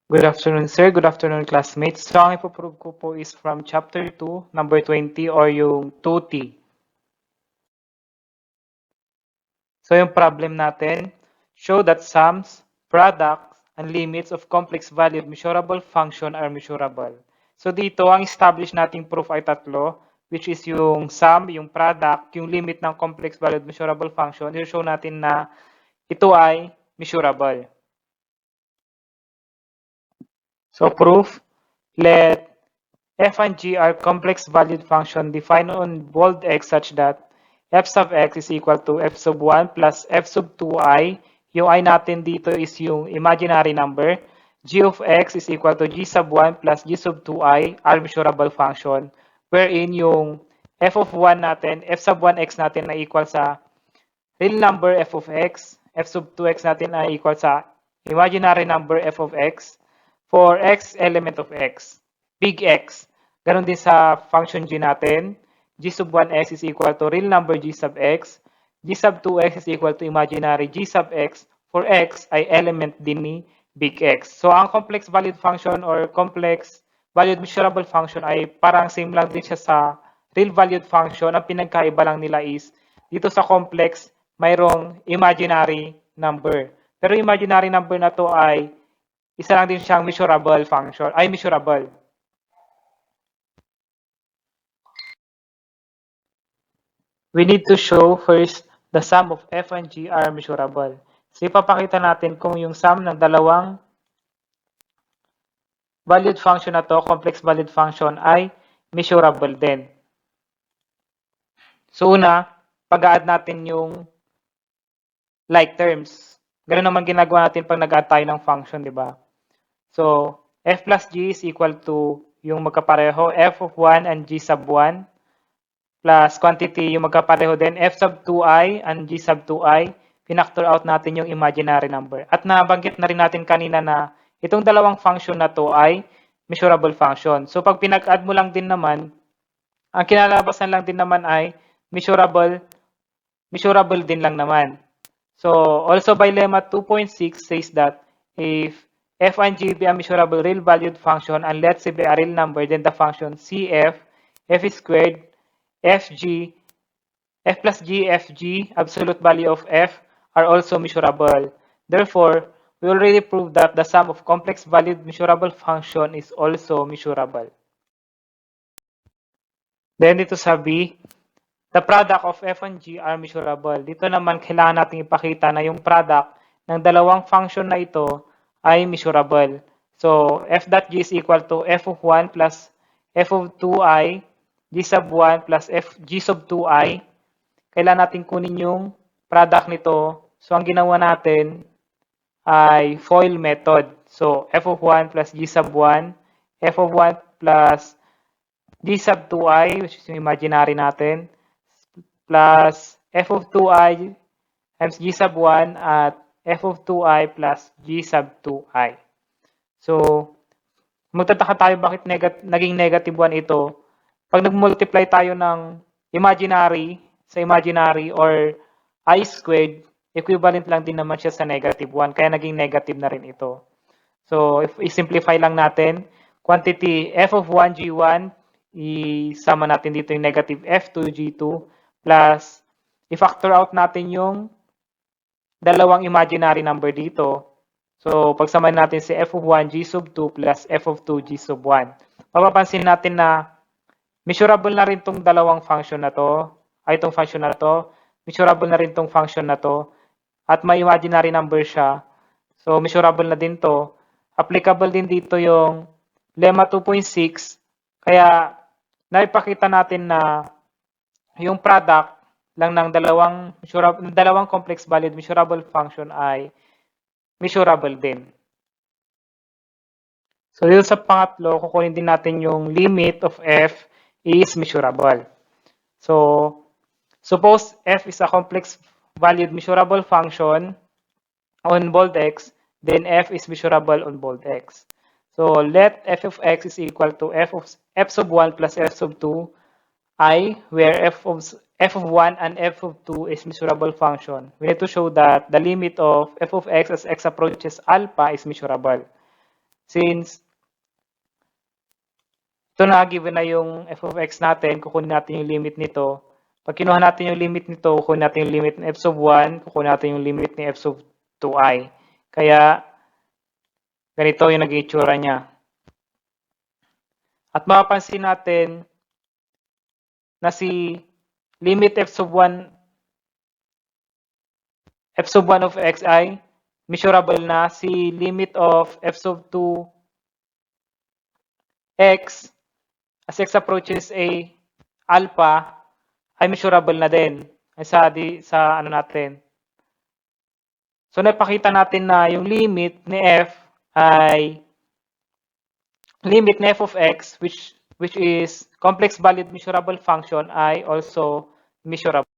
Good afternoon, sir. Good afternoon, classmates. So, ang ipoprove ko po is from Chapter 2, number 20, or yung 2T. So, yung problem natin, show that sums, products, and limits of complex-valued measurable function are measurable. So, dito, ang established nating proof ay tatlo, which is yung sum, yung product, yung limit ng complex-valued measurable function. I-show natin na ito ay measurable. So, proof, let f and g are complex valued function defined on bold x such that f sub x is equal to f sub 1 plus f sub 2i. Yung I natin dito is yung imaginary number. G of x is equal to g sub 1 plus g sub 2i are measurable function. Wherein yung f of 1 natin, f sub 1x natin na equal sa real number f of x, f sub 2x natin ay equal sa imaginary number f of x for x element of x, big X. Ganon din sa function g natin, g sub 1x is equal to real number g sub x, g sub 2x is equal to imaginary g sub x for x ay element din ni big X. So ang complex valued function or complex valued measurable function ay parang same lang din siya sa real valued function. Ang pinagkaiba lang nila is dito sa complex mayroong imaginary number. Pero imaginary number na to ay isa lang din siyang measurable function, ay measurable. We need to show first the sum of f and g are measurable. So ipapakita natin kung yung sum ng dalawang valued function na to, complex valued function, ay measurable din. So una, pag-add natin yung like terms. Ganun naman ginagawa natin pag nag-add tayo ng function, di ba? So, f plus g is equal to yung magkapareho, f of 1 and g sub 1 plus quantity yung magkapareho din, f sub 2i and g sub 2i. Pinactor out natin yung imaginary number. At nabanggit na rin natin kanina na itong dalawang function na to ay measurable function. So, pag pinag-add mo lang din naman, ang kinalabasan lang din naman ay measurable din lang naman. So, also by lemma 2.6 says that if f and g be a measurable real-valued function and let's say be a real number, then the function cf, f squared, fg, f plus g, fg, absolute value of f, are also measurable. Therefore, we already proved that the sum of complex valued measurable function is also measurable. Then dito sa B, the product of f and g are measurable. Dito naman, kailangan natin ipakita na yung product ng dalawang function na ito ay measurable. So, f dot g is equal to f of 1 plus f of 2i, g sub 1 plus f g sub 2i. Kailangan natin kunin yung product nito. So, ang ginawa natin ay FOIL method. So, f of 1 plus g sub 1, f of 1 plus g sub 2i, which is yung imaginary natin, plus f of 2i times g sub 1 at f of 2i plus g sub 2i. So, magtataka tayo bakit naging negative 1 ito. Pag nag-multiply tayo ng imaginary sa imaginary or I squared, equivalent lang din naman siya sa negative 1. Kaya naging negative na rin ito. So, if i-simplify lang natin, quantity f of 1, g1, isama natin dito yung negative f2, g2, plus i-factor out natin yung dalawang imaginary number dito. So, pagsamahin natin si f of 1, g sub 2 plus f of 2, g sub 1. Mapapansin natin na measurable na rin tong dalawang function na to, ay itong function na to, measurable na rin tong function na to, at may imaginary number siya. So, measurable na din to. Applicable din dito yung lemma 2.6. Kaya, naipakita natin na yung product lang ng dalawang complex valued measurable function ay measurable din. So, dito sa pangatlo, kukunin din natin yung limit of f is measurable. So, suppose f is a complex valued measurable function on bold x, then f is measurable on bold x. So, let f of x is equal to f sub 1 plus f sub 2 I, where f of 1 and f of 2 is measurable function. We need to show that the limit of f of x as x approaches alpha is measurable. Since ito na, given na yung f of x natin, kukunin natin yung limit nito. Pag kinuha natin yung limit nito, kukunin natin yung limit ng f sub 1, kukunin natin yung limit ni f sub 2i. Kaya, ganito yung naging itsura niya. At mapapansin natin na si limit f sub 1 of x ay measurable na, si limit of f sub 2 x as x approaches a alpha ay measurable na din sa ano natin. So napakita natin na yung limit ni f ay limit ni f of x which is complex valued measurable function ay also measurable.